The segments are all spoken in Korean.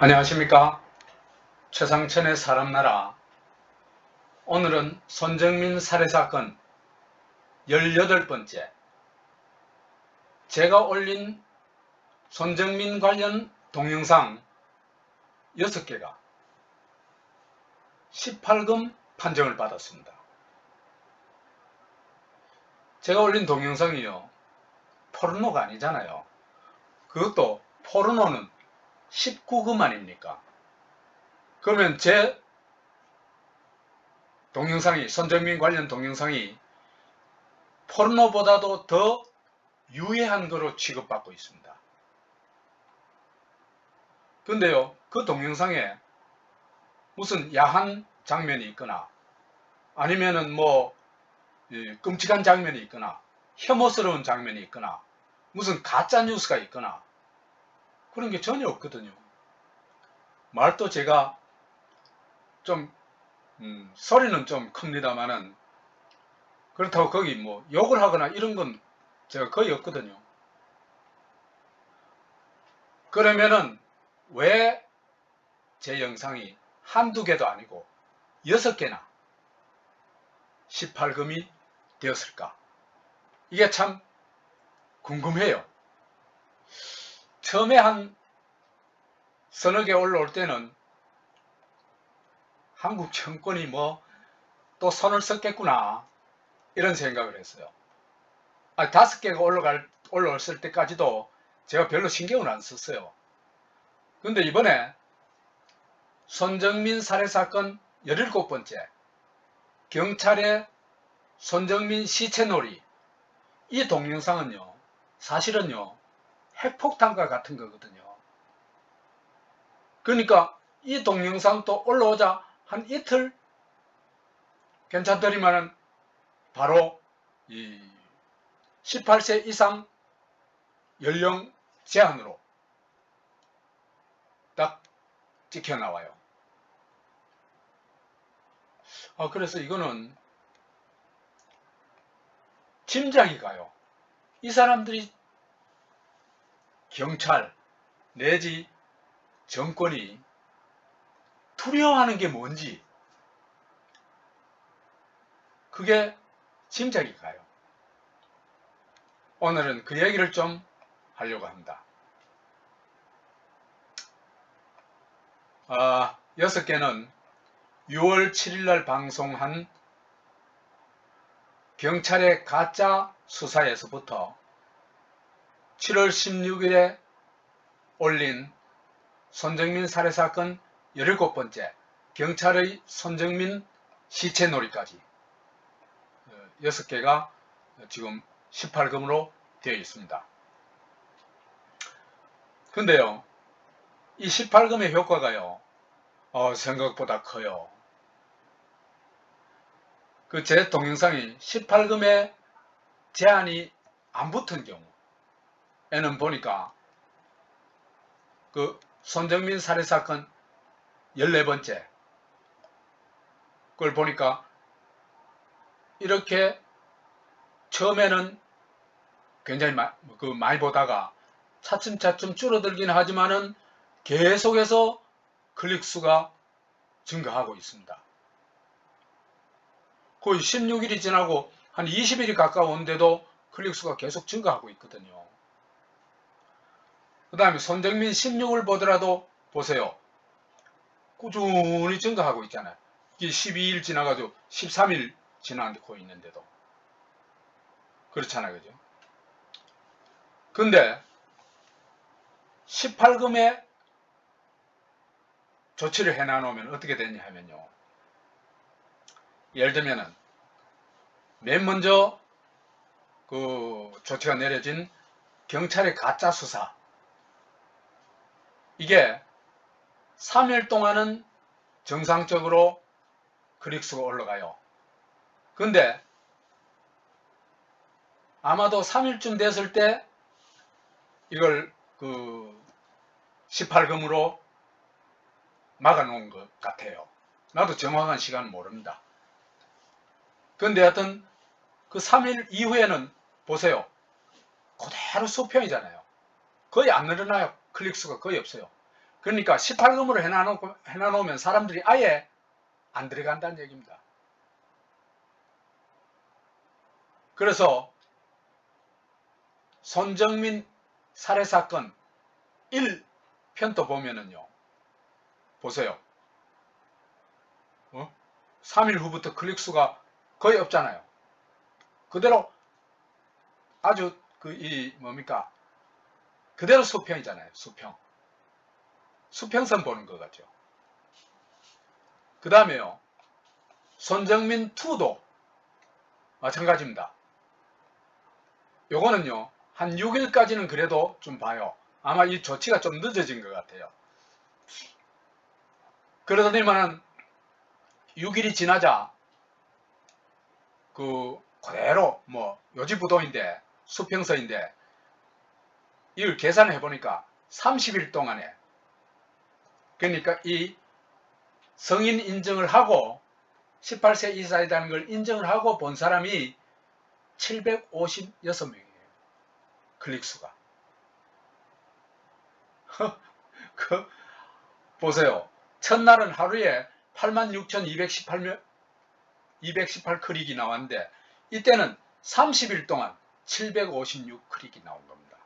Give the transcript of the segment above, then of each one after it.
안녕하십니까. 최상천의 사람나라. 오늘은 손정민 살해사건 18번째, 제가 올린 손정민 관련 동영상 6개가 18금 판정을 받았습니다. 제가 올린 동영상이요, 포르노가 아니잖아요. 그것도 포르노는 19금 아닙니까? 그러면 제 동영상이, 손정민 관련 동영상이 포르노보다도 더 유해한 거로 취급받고 있습니다. 근데요, 그 동영상에 무슨 야한 장면이 있거나 아니면은 끔찍한 장면이 있거나 혐오스러운 장면이 있거나 무슨 가짜 뉴스가 있거나 그런 게 전혀 없거든요. 말도 제가 좀 소리는 좀 큽니다만은 그렇다고 거기 욕을 하거나 이런 건 제가 거의 없거든요. 그러면은 왜 제 영상이 한두 개도 아니고 6개나 18금이 되었을까? 이게 참 궁금해요. 처음에 한 서너 개 올라올 때는 한국 정권이 또 손을 썼겠구나 이런 생각을 했어요. 5개가 올라왔을 때까지도 제가 별로 신경을 안 썼어요. 근데 이번에 손정민 살해사건 17번째, 경찰의 손정민 시체놀이, 이 동영상은요, 사실은요, 핵폭탄과 같은 거거든요. 그러니까 이 동영상도 올라오자 한 이틀 괜찮더니만은 바로 이 18세 이상 연령 제한으로 딱 찍혀 나와요. 그래서 이거는 짐작이 가요. 이 사람들이 경찰 내지 정권이 두려워하는 게 뭔지 그게 짐작이 가요. 오늘은 그 얘기를 좀 하려고 합니다. 6개는 6월 7일날 방송한 경찰의 가짜 수사에서부터 7월 16일에 올린 손정민 살해사건 17번째, 경찰의 손정민 시체놀이까지 6개가 지금 18금으로 되어 있습니다. 근데요, 이 18금의 효과가요, 생각보다 커요. 제 동영상이 18금에 제한이 안 붙은 경우에는 보니까 손정민 살해사건 14번째 그걸 보니까 이렇게 처음에는 굉장히 많이 보다가 차츰차츰 줄어들긴 하지만은 계속해서 클릭수가 증가하고 있습니다. 거의 16일이 지나고 한 20일이 가까운데도 클릭수가 계속 증가하고 있거든요. 그 다음에 손정민 16을 보더라도 보세요. 꾸준히 증가하고 있잖아요. 이게 12일 지나가지고 13일 지나고 있는데도. 그렇잖아요. 그죠? 근데 18금에 조치를 해놔놓으면 어떻게 되냐 하면요. 예를 들면은 맨 먼저 조치가 내려진 경찰의 가짜 수사, 이게 3일 동안은 정상적으로 클릭수가 올라가요. 근데 아마도 3일쯤 됐을 때 이걸 18금으로 막아놓은 것 같아요. 나도 정확한 시간은 모릅니다. 근데 하여튼 그 3일 이후에는 보세요. 그대로 수평이잖아요. 거의 안 늘어나요. 클릭수가 거의 없어요. 그러니까 18금으로 해놔놓으면 사람들이 아예 안 들어간다는 얘기입니다. 그래서 손정민 살해사건 1편도 보면은요, 보세요. 3일 후부터 클릭수가 거의 없잖아요. 그대로 아주 그대로 수평이잖아요. 수평선 보는 것 같죠. 그 다음에요, 손정민 2도 마찬가지입니다. 요거는요, 한 6일까지는 그래도 좀 봐요. 아마 이 조치가 좀 늦어진 것 같아요. 그러더니만은 6일이 지나자 그대로 요지부동인데, 수평서인데, 이걸 계산해 보니까 30일 동안에, 그러니까 이 성인 인증을 하고 18세 이상이라는 걸 인정을 하고 본 사람이 756명이에요. 클릭수가. 보세요. 첫날은 하루에 86,218 클릭이 나왔는데, 이때는 30일 동안 756 클릭이 나온 겁니다.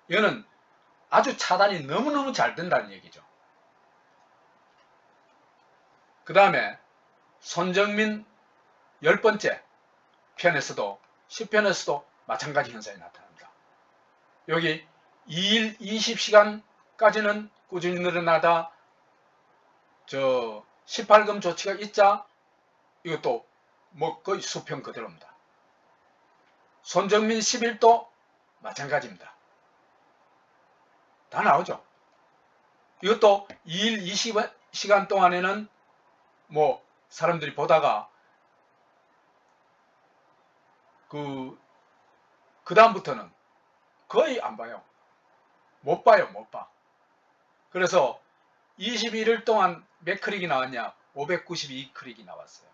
이거는 아주 차단이 너무너무 잘 된다는 얘기죠. 그 다음에 손정민 10번째 편에서도 10편에서도 마찬가지 현상이 나타납니다. 여기 2일 20시간까지는 꾸준히 늘어나다 18금 조치가 있자 이것도 거의 수평 그대로입니다. 손정민 11도 마찬가지입니다. 다 나오죠. 이것도 2일 20시간 동안에는 사람들이 보다가 그 다음부터는 거의 안 봐요. 못 봐요. 그래서 21일 동안 몇 클릭이 나왔냐? 592 클릭이 나왔어요.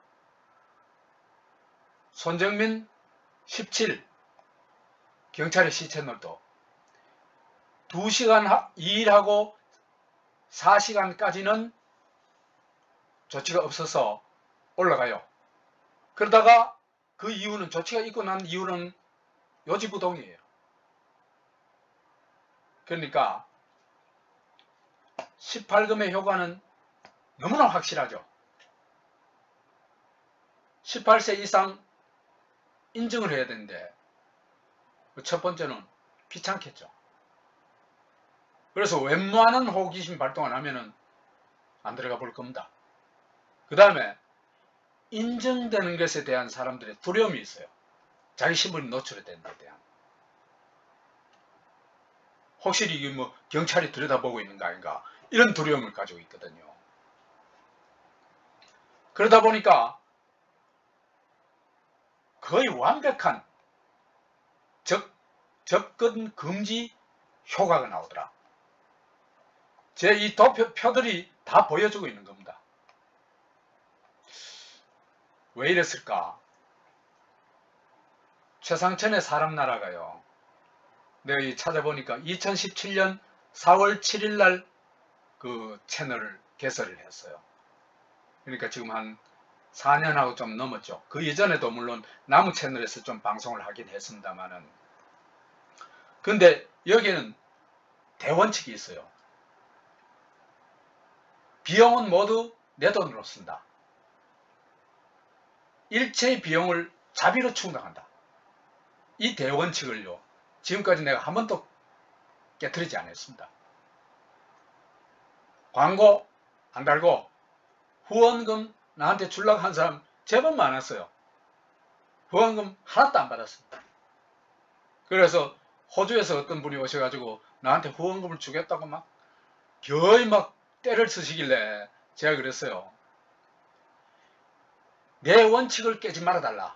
손정민 17 경찰의 시채널도 2시간 2일하고 4시간까지는 조치가 없어서 올라가요. 그러다가 그 이유는, 조치가 있고 난 이유는 요지부동이에요. 그러니까 18금의 효과는 너무나 확실하죠. 18세 이상 인증을 해야 되는데, 첫 번째는 귀찮겠죠. 그래서 웬만한 호기심 발동을 하면은 안 들어가 볼 겁니다. 그 다음에 인증되는 것에 대한 사람들의 두려움이 있어요. 자기 신분이 노출된 데 대한. 혹시 이게 경찰이 들여다보고 있는 거 아닌가, 이런 두려움을 가지고 있거든요. 그러다 보니까 거의 완벽한 접근 금지 효과가 나오더라. 제 이 도표들이 다 보여주고 있는 겁니다. 왜 이랬을까? 최상천의 사람나라가요, 내가 찾아보니까 2017년 4월 7일 날 그 채널을 개설을 했어요. 그러니까 지금 한 4년하고 좀 넘었죠. 그 이전에도 물론 나무 채널에서 좀 방송을 하긴 했습니다만은, 근데 여기에는 대원칙이 있어요. 비용은 모두 내 돈으로 쓴다. 일체의 비용을 자비로 충당한다. 이 대원칙을요, 지금까지 내가 한 번도 깨트리지 않았습니다. 광고 안 달고 후원금 나한테 주려고 한 사람 제법 많았어요. 후원금 하나도 안 받았습니다. 그래서 호주에서 어떤 분이 오셔가지고 나한테 후원금을 주겠다고 거의 때를 쓰시길래 제가 그랬어요. 내 원칙을 깨지 말아달라.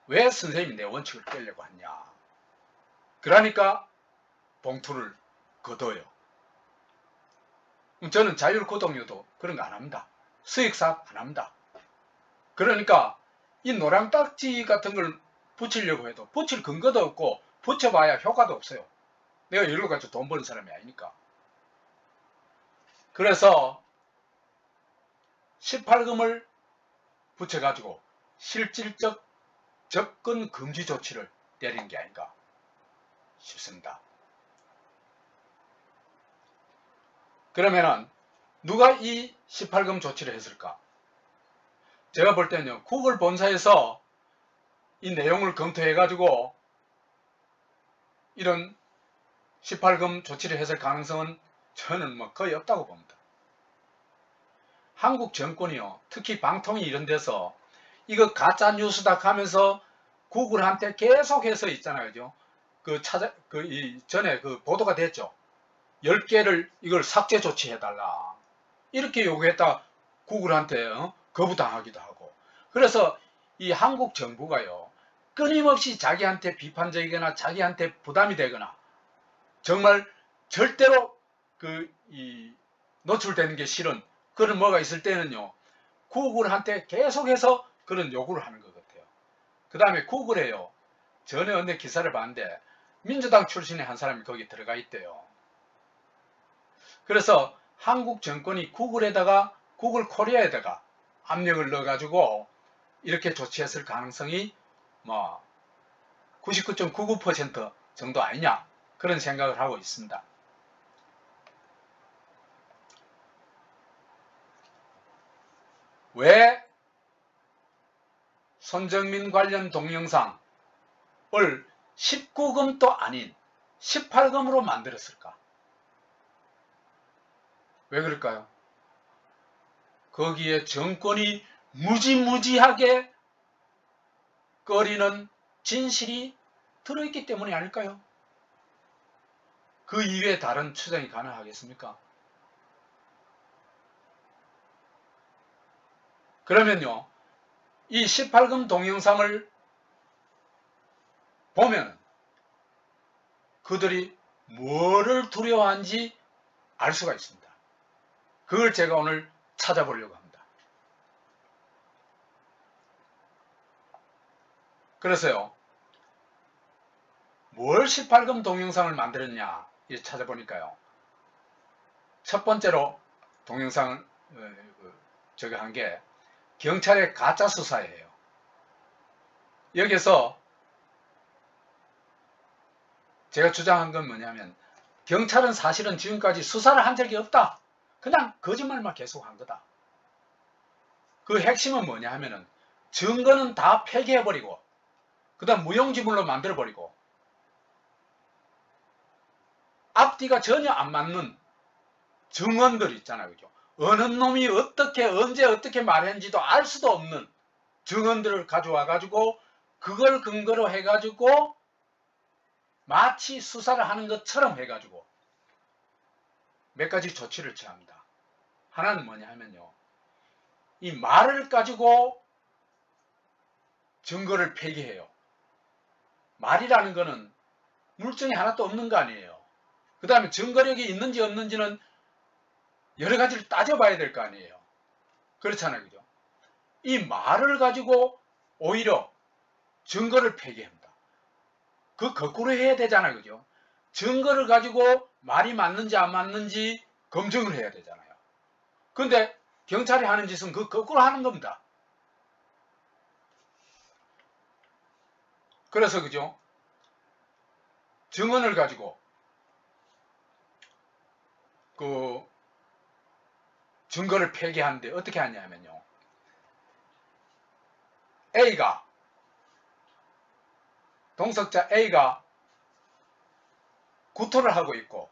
왜 선생님이 내 원칙을 깨려고 하냐. 그러니까 봉투를 거둬요. 저는 자율구독료도 그런 거 안 합니다. 수익사업 안 합니다. 그러니까 이 노랑딱지 같은 걸 붙이려고 해도 붙일 근거도 없고, 붙여봐야 효과도 없어요. 내가 이걸로 가지고 돈 버는 사람이 아니니까. 그래서 18금을 붙여가지고 실질적 접근 금지 조치를 내린 게 아닌가 싶습니다. 그러면은 누가 이 18금 조치를 했을까? 제가 볼 때는요, 구글 본사에서 이 내용을 검토해 가지고 이런 18금 조치를 했을 가능성은 저는 뭐 거의 없다고 봅니다. 한국 정권이요, 특히 방통위 이런 데서 이거 가짜 뉴스다 하면서 구글한테 계속해서 있잖아요. 그죠? 전에 보도가 됐죠. 10개를 이걸 삭제 조치해달라. 이렇게 요구했다 구글한테 거부당하기도 하고. 그래서 이 한국 정부가요, 끊임없이 자기한테 비판적이거나 자기한테 부담이 되거나 정말 절대로 노출되는 게 싫은 그런 뭐가 있을 때는요, 구글한테 계속해서 그런 요구를 하는 것 같아요. 그 다음에 구글에요, 전에 어느 기사를 봤는데 민주당 출신의 한 사람이 거기 들어가 있대요. 그래서 한국 정권이 구글 코리아에다가 압력을 넣어가지고 이렇게 조치했을 가능성이 뭐 99.99% 정도 아니냐, 그런 생각을 하고 있습니다. 왜 손정민 관련 동영상을 19금도 아닌 18금으로 만들었을까? 왜 그럴까요? 거기에 정권이 무지무지하게 꺼리는 진실이 들어있기 때문이 아닐까요? 그 이외에 다른 추정이 가능하겠습니까? 그러면요, 이 18금 동영상을 보면 그들이 뭐를 두려워하는지 알 수가 있습니다. 그걸 제가 오늘 찾아보려고 합니다. 그래서요, 뭘 18금 동영상을 만들었냐 찾아보니까요, 첫 번째로 동영상을 저기 한 게 경찰의 가짜 수사예요. 여기서 제가 주장한 건 뭐냐면, 경찰은 사실은 지금까지 수사를 한 적이 없다. 그냥 거짓말만 계속 한 거다. 그 핵심은 뭐냐 하면은, 증거는 다 폐기해버리고, 그 다음 무용지물로 만들어버리고, 앞뒤가 전혀 안 맞는 증언들 있잖아요. 그죠? 어느 놈이 어떻게, 언제 어떻게 말했는지도 알 수도 없는 증언들을 가져와 가지고, 그걸 근거로 해 가지고 마치 수사를 하는 것처럼 해 가지고 몇 가지 조치를 취합니다. 하나는 뭐냐 하면요, 이 말을 가지고 증거를 폐기해요. 말이라는 거는 물증이 하나도 없는 거 아니에요. 그 다음에 증거력이 있는지 없는지는 여러 가지를 따져봐야 될 거 아니에요. 그렇잖아요. 그죠? 이 말을 가지고 오히려 증거를 폐기합니다. 그 거꾸로 해야 되잖아요. 그죠? 증거를 가지고 말이 맞는지 안 맞는지 검증을 해야 되잖아요. 근데 경찰이 하는 짓은 그 거꾸로 하는 겁니다. 그래서 그죠? 증언을 가지고 그 증거를 폐기하는데 어떻게 하냐면요, A가, 동석자 A가 구토를 하고 있고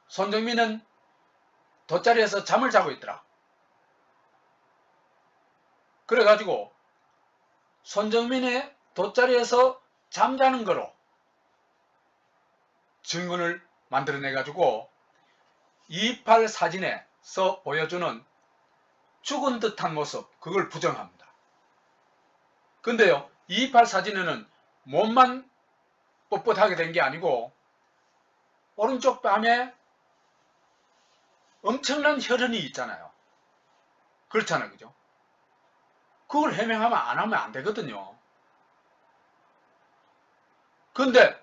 손정민은 돗자리에서 잠을 자고 있더라. 그래가지고 손정민의 돗자리에서 잠자는 거로 증언을 만들어내가지고 228 사진에서 보여주는 죽은 듯한 모습, 그걸 부정합니다. 근데요, 228 사진에는 몸만 뻣뻣하게 된 게 아니고 오른쪽 뺨에 엄청난 혈흔이 있잖아요. 그렇잖아요. 그죠? 그걸 해명하면 안 하면 안 되거든요. 근데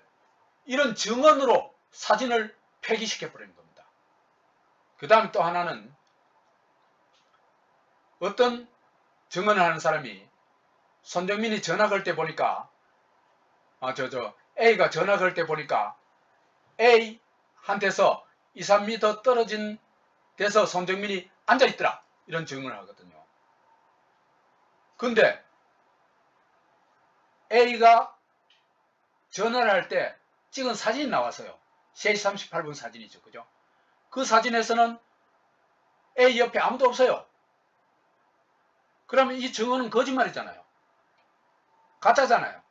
이런 증언으로 사진을 폐기시켜버리는 겁니다. 그 다음에 또 하나는 어떤 증언을 하는 사람이 손정민이 전화 걸 때 보니까 A가 전화 걸 때 보니까 A한테서 2, 3m 떨어진 데서 손정민이 앉아있더라. 이런 증언을 하거든요. 근데 A가 전화를 할 때 찍은 사진이 나왔어요. 3시 38분 사진이죠. 그죠? 그 사진에서는 A 옆에 아무도 없어요. 그러면 이 증언은 거짓말이잖아요. 가짜잖아요.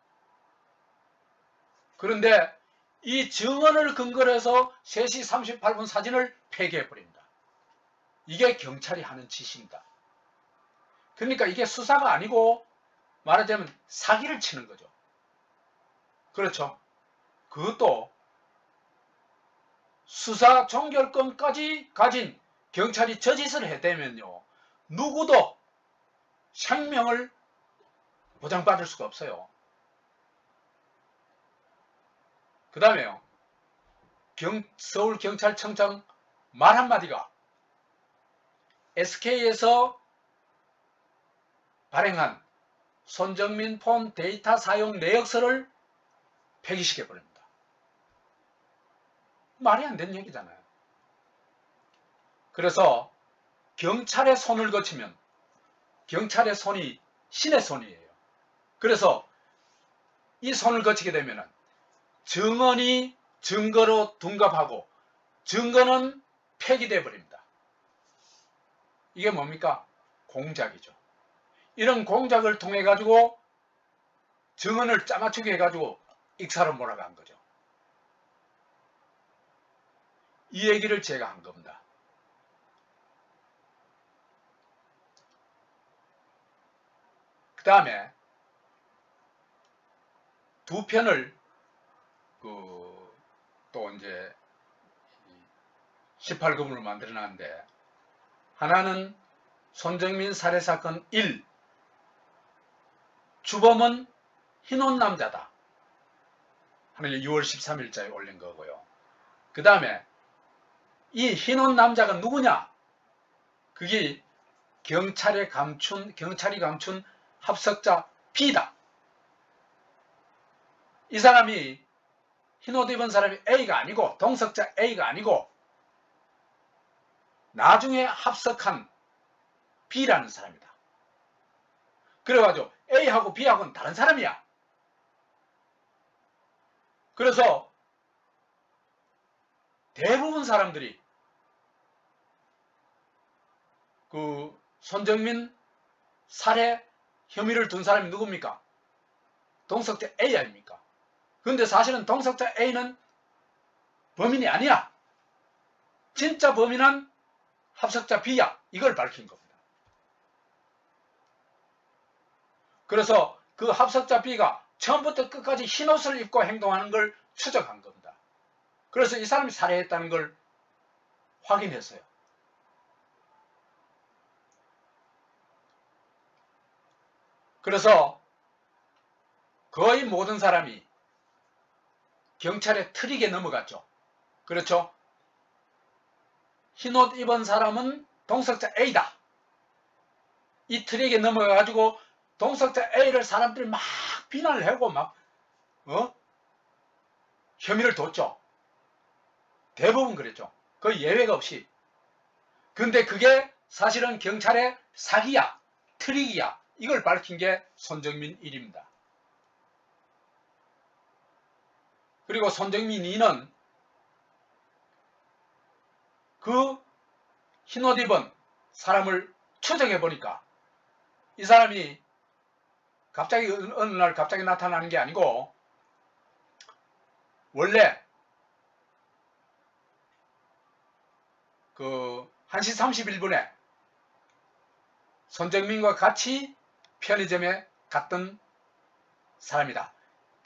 그런데 이 증언을 근거로 해서 3시 38분 사진을 폐기해버립니다. 이게 경찰이 하는 짓입니다. 그러니까 이게 수사가 아니고 말하자면 사기를 치는 거죠. 그렇죠. 그것도 수사 종결권까지 가진 경찰이 저 짓을 해대면요, 누구도 생명을 보장받을 수가 없어요. 그 다음에요, 서울경찰청장 말 한마디가 SK에서 발행한 손정민 폰 데이터 사용 내역서를 폐기시켜버립니다. 말이 안 되는 얘기잖아요. 그래서 경찰의 손을 거치면 경찰의 손이 신의 손이에요. 그래서 이 손을 거치게 되면 증언이 증거로 둔갑하고 증거는 폐기되어 버립니다. 이게 뭡니까? 공작이죠. 이런 공작을 통해 가지고 증언을 짜맞추게 해가지고 익사로 몰아간 거죠. 이 얘기를 제가 한 겁니다. 그 다음에 두 편을 또 이제 18금으로 만들어 놨는데, 하나는 손정민 살해사건 1, 주범은 흰옷 남자다 하는 게 6월 13일자에 올린 거고요. 그 다음에 이 흰옷 남자가 누구냐? 그게 경찰이 감춘 합석자 B다. 이 사람이 흰옷 입은 사람이 A가 아니고, 동석자 A가 아니고 나중에 합석한 B라는 사람이다. 그래가지고 A하고 B하고는 다른 사람이야. 그래서 대부분 사람들이 그 손정민 살해 혐의를 둔 사람이 누굽니까? 동석자 A 아닙니까? 근데 사실은 동석자 A는 범인이 아니야. 진짜 범인은 합석자 B야. 이걸 밝힌 겁니다. 그래서 그 합석자 B가 처음부터 끝까지 흰옷을 입고 행동하는 걸 추적한 겁니다. 그래서 이 사람이 살해했다는 걸 확인했어요. 그래서 거의 모든 사람이 경찰의 트릭에 넘어갔죠. 그렇죠? 흰옷 입은 사람은 동석자 A다. 이 트릭에 넘어가가지고 동석자 A를 사람들이 막 비난을 하고 막 혐의를 뒀죠. 대부분 그랬죠. 거의 예외가 없이. 근데 그게 사실은 경찰의 사기야, 트릭이야. 이걸 밝힌 게 손정민 1입니다. 그리고 손정민 2는 그 흰옷 입은 사람을 추적해 보니까 이 사람이 갑자기 어느 날 갑자기 나타나는 게 아니고, 원래 그 1시 31분에 손정민과 같이 편의점에 갔던 사람이다.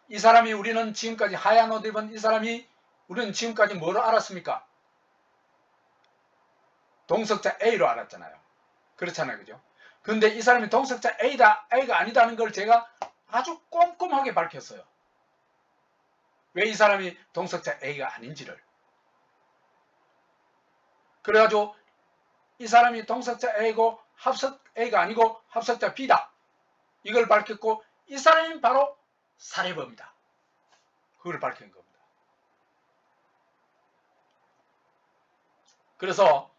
이 사람이 우리는 지금까지 하얀 옷 입은 이 사람이 우리는 지금까지 뭐로 알았습니까? 동석자 A로 알았잖아요. 그렇잖아요. 그죠? 근데 이 사람이 동석자 A가 아니다는 걸 제가 아주 꼼꼼하게 밝혔어요. 왜 이 사람이 동석자 A가 아닌지를. 그래가지고 이 사람이 동석자 A고 합석 A가 아니고 합석자 B다. 이걸 밝혔고 이 사람이 바로 살해범이다. 그걸 밝힌 겁니다. 그래서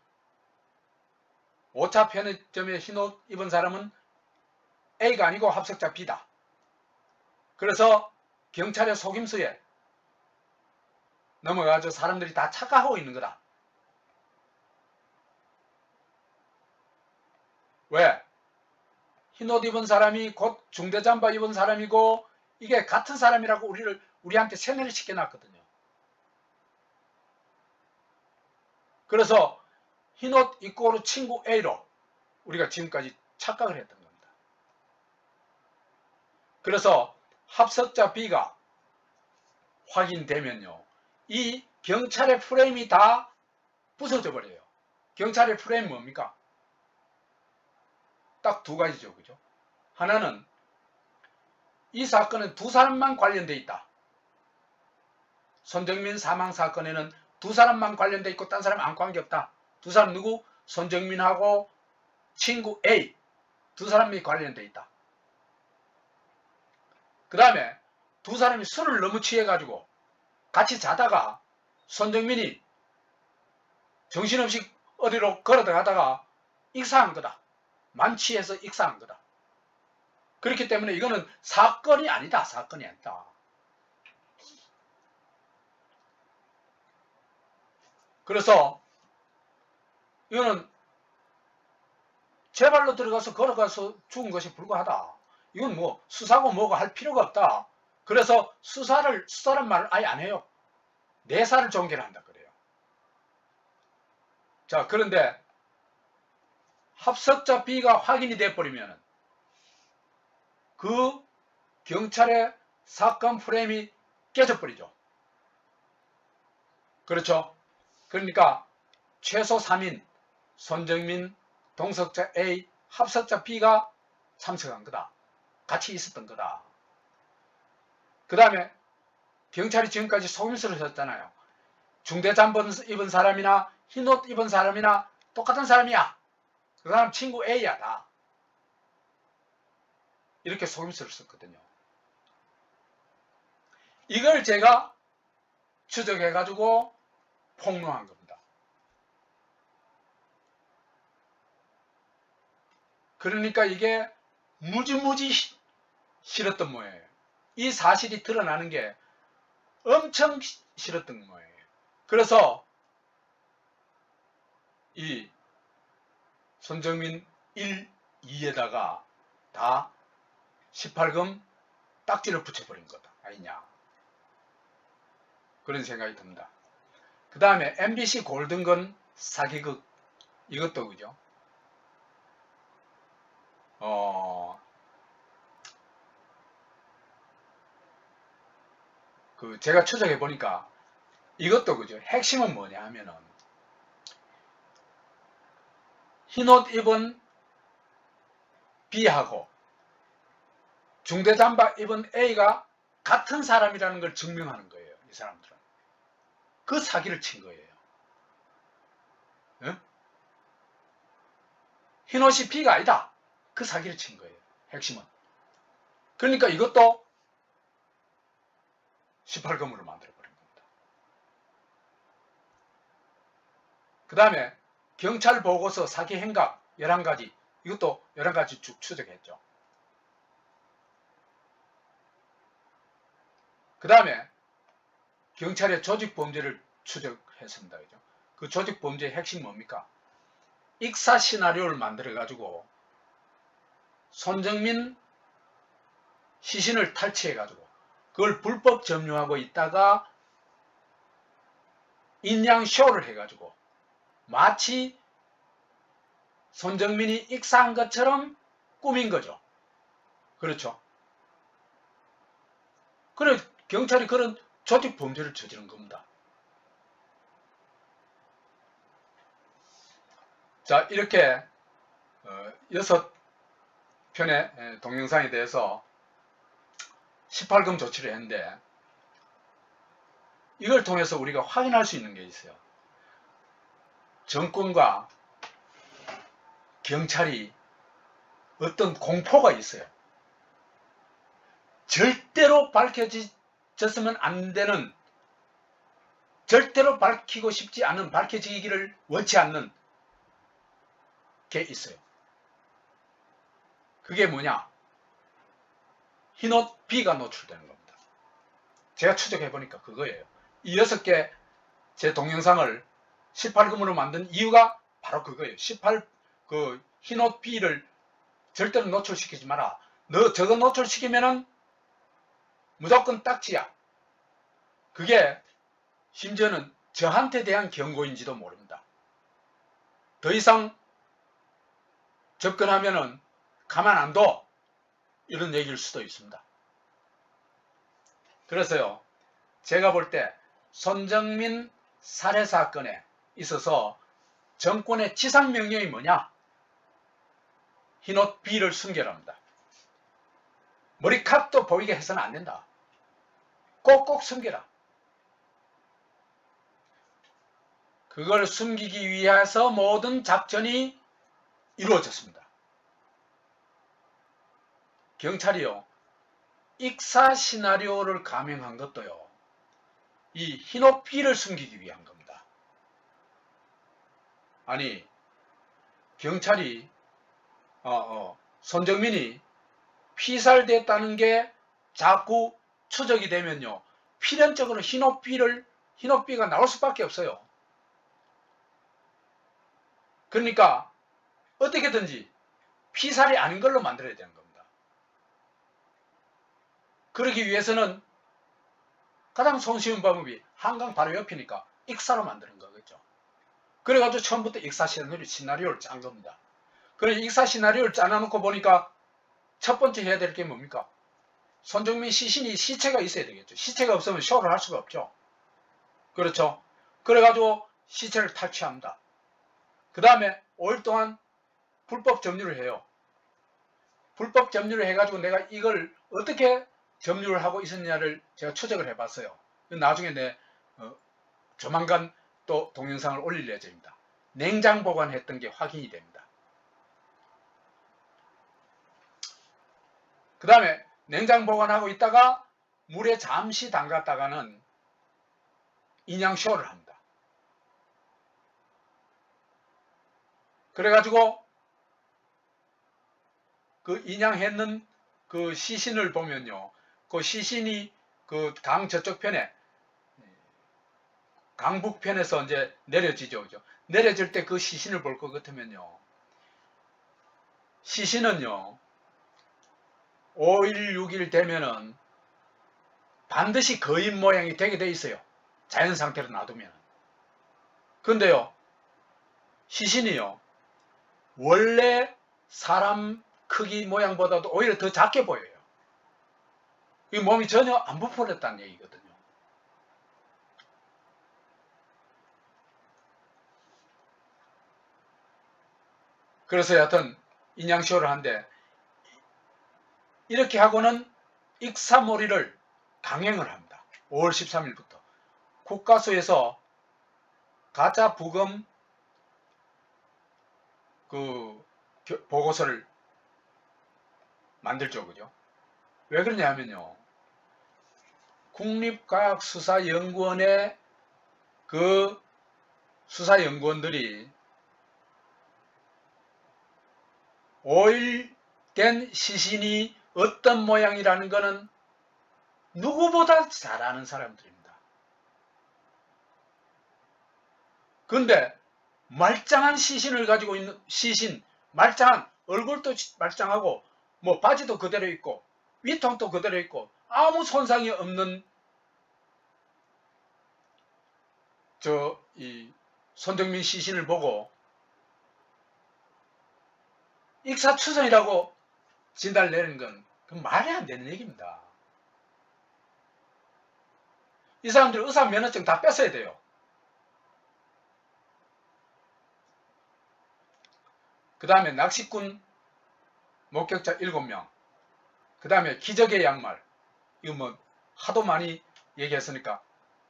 5차 편의점에 흰옷 입은 사람은 A가 아니고 합석자 B다. 그래서 경찰의 속임수에 넘어가서 사람들이 다 착각하고 있는 거다. 왜? 흰옷 입은 사람이 곧 중대잠바 입은 사람이고 이게 같은 사람이라고 우리한테 세뇌를 시켜놨거든요. 그래서 흰옷 입고로 친구 A로 우리가 지금까지 착각을 했던 겁니다. 그래서 합석자 B가 확인되면요. 이 경찰의 프레임이 다 부서져 버려요. 경찰의 프레임이 뭡니까? 딱 두 가지죠. 그죠? 하나는 이 사건은 두 사람만 관련돼 있다. 손정민 사망 사건에는 두 사람만 관련돼 있고 딴 사람 아무 관계없다. 두 사람 누구? 손정민하고 친구 A 두 사람이 관련돼 있다. 그 다음에 두 사람이 술을 너무 취해가지고 같이 자다가 손정민이 정신없이 어디로 걸어들어가다가 익사한 거다. 만취해서 익사한 거다. 그렇기 때문에 이거는 사건이 아니다. 사건이 아니다. 그래서 이거는 제 발로 들어가서 걸어가서 죽은 것이 불과하다. 이건 뭐 수사고 뭐고 할 필요가 없다. 그래서 수사란 말을 아예 안 해요. 내사를 종결한다 그래요. 자, 그런데 합석자 B가 확인이 돼버리면 그 경찰의 사건 프레임이 깨져버리죠. 그렇죠? 그러니까 최소 3인 손정민, 동석자 A, 합석자 B가 참석한 거다. 같이 있었던 거다. 그 다음에 경찰이 지금까지 속임수를 썼잖아요. 중대잠바 입은 사람이나 흰옷 입은 사람이나 똑같은 사람이야. 그 사람 친구 A야 다. 이렇게 속임수를 썼거든요. 이걸 제가 추적해가지고 폭로한 겁니다. 그러니까 이게 무지무지 싫었던 모양이에요. 이 사실이 드러나는 게 엄청 싫었던 모양이에요. 그래서 이 손정민 1, 2에다가 다 18금 딱지를 붙여버린 거다. 아니냐. 그런 생각이 듭니다. 그 다음에 MBC 골든건 사기극 이것도 그죠. 제가 추적해 보니까 이것도 그죠. 핵심은 뭐냐 하면은 흰옷 입은 B하고 중대잠바 입은 A가 같은 사람이라는 걸 증명하는 거예요. 이 사람들은. 그 사기를 친 거예요. 응? 흰옷이 B가 아니다. 그 사기를 친 거예요. 핵심은. 그러니까 이것도 18금으로 만들어버린 겁니다. 그 다음에 경찰 보고서 사기 행각 11가지 이것도 11가지 쭉 추적했죠. 그 다음에 경찰의 조직범죄를 추적했습니다. 그죠? 그 조직범죄의 핵심이 뭡니까? 익사 시나리오를 만들어 가지고 손정민 시신을 탈취해 가지고 그걸 불법 점유하고 있다가 인양 쇼를 해 가지고 마치 손정민이 익사한 것처럼 꾸민 거죠. 그렇죠. 그래 경찰이 그런 조직 범죄를 저지른 겁니다. 자, 이렇게 6편의 동영상에 대해서 18금 조치를 했는데 이걸 통해서 우리가 확인할 수 있는 게 있어요. 정권과 경찰이 어떤 공포가 있어요. 절대로 밝혀졌으면 안 되는, 절대로 밝히고 싶지 않은, 밝혀지기를 원치 않는 게 있어요. 그게 뭐냐? 흰옷 B가 노출되는 겁니다. 제가 추적해보니까 그거예요. 이 6개 제 동영상을 18금으로 만든 이유가 바로 그거예요. 그 흰옷 B를 절대로 노출시키지 마라. 너 저거 노출시키면은 무조건 딱지야. 그게 심지어는 저한테 대한 경고인지도 모릅니다. 더 이상 접근하면은 가만 안 둬. 이런 얘기일 수도 있습니다. 그래서요, 제가 볼 때 손정민 살해 사건에 있어서 정권의 지상명령이 뭐냐? 흰옷 B를 숨겨랍니다. 머리카락도 보이게 해서는 안 된다. 꼭꼭 숨겨라. 그걸 숨기기 위해서 모든 작전이 이루어졌습니다. 경찰이요, 익사 시나리오를 감행한 것도요, 이 흰옷 B를 숨기기 위한 겁니다. 아니, 경찰이 손정민이 피살됐다는 게 자꾸 추적이 되면요, 필연적으로 흰옷 B가 나올 수밖에 없어요. 그러니까 어떻게든지 피살이 아닌 걸로 만들어야 되는 겁니다. 그러기 위해서는 가장 손쉬운 방법이 한강 바로 옆이니까 익사로 만드는 거겠죠. 그래가지고 처음부터 익사 시나리오를 짠 겁니다. 그래서 익사 시나리오를 짜놔놓고 보니까 첫 번째 해야 될 게 뭡니까? 손정민 시신이 시체가 있어야 되겠죠. 시체가 없으면 쇼를 할 수가 없죠. 그렇죠. 그래가지고 시체를 탈취합니다. 그 다음에 5일 동안 불법 점유를 해요. 불법 점유를 해가지고 내가 이걸 어떻게 점유를 하고 있었냐를 제가 추적을 해봤어요. 나중에 조만간 또 동영상을 올릴 예정입니다. 냉장 보관했던 게 확인이 됩니다. 그 다음에 냉장 보관하고 있다가 물에 잠시 담갔다가는 인양쇼를 합니다. 그래가지고 그 인양했는 그 시신을 보면요, 그 시신이 그 강 저쪽 편에, 강북편에서 이제 내려지죠. 그죠? 내려질 때 그 시신을 볼 것 같으면요, 시신은요, 5일, 6일 되면은 반드시 거인 모양이 되게 돼 있어요. 자연 상태로 놔두면. 근데요, 시신이요, 원래 사람 크기 모양보다도 오히려 더 작게 보여요. 이 몸이 전혀 안 부풀었다는 얘기거든요. 그래서 여하튼 인양쇼를 하는데, 이렇게 하고는 익사몰이를 강행을 합니다. 5월 13일부터 국가수에서 가짜 부검 그 보고서를 만들죠. 그죠? 왜 그러냐 하면요, 국립과학수사연구원의 그 수사연구원들이 5일 된 시신이 어떤 모양이라는 것은 누구보다 잘 아는 사람들입니다. 근데 말짱한 시신을 가지고 있는, 말짱한, 얼굴도 말짱하고 뭐 바지도 그대로 있고 위통도 그대로 있고 아무 손상이 없는 이 손정민 시신을 보고 익사추정이라고 진단을 내는 건 그건 말이 안 되는 얘기입니다. 이 사람들 의사 면허증 다 뺐어야 돼요. 그 다음에 낚시꾼 목격자 7명, 그 다음에 기적의 양말, 이거 뭐 하도 많이 얘기했으니까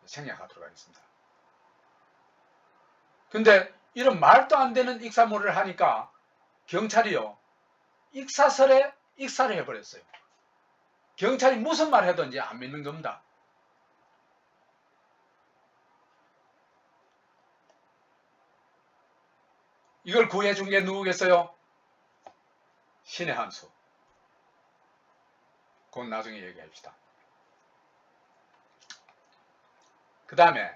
생략하도록 하겠습니다. 근데 이런 말도 안 되는 익사물을 하니까 경찰이요, 익사설에 익사를 해버렸어요. 경찰이 무슨 말 하든지 안 믿는 겁니다. 이걸 구해준 게 누구겠어요? 신의 한 수. 그건 나중에 얘기합시다. 그 다음에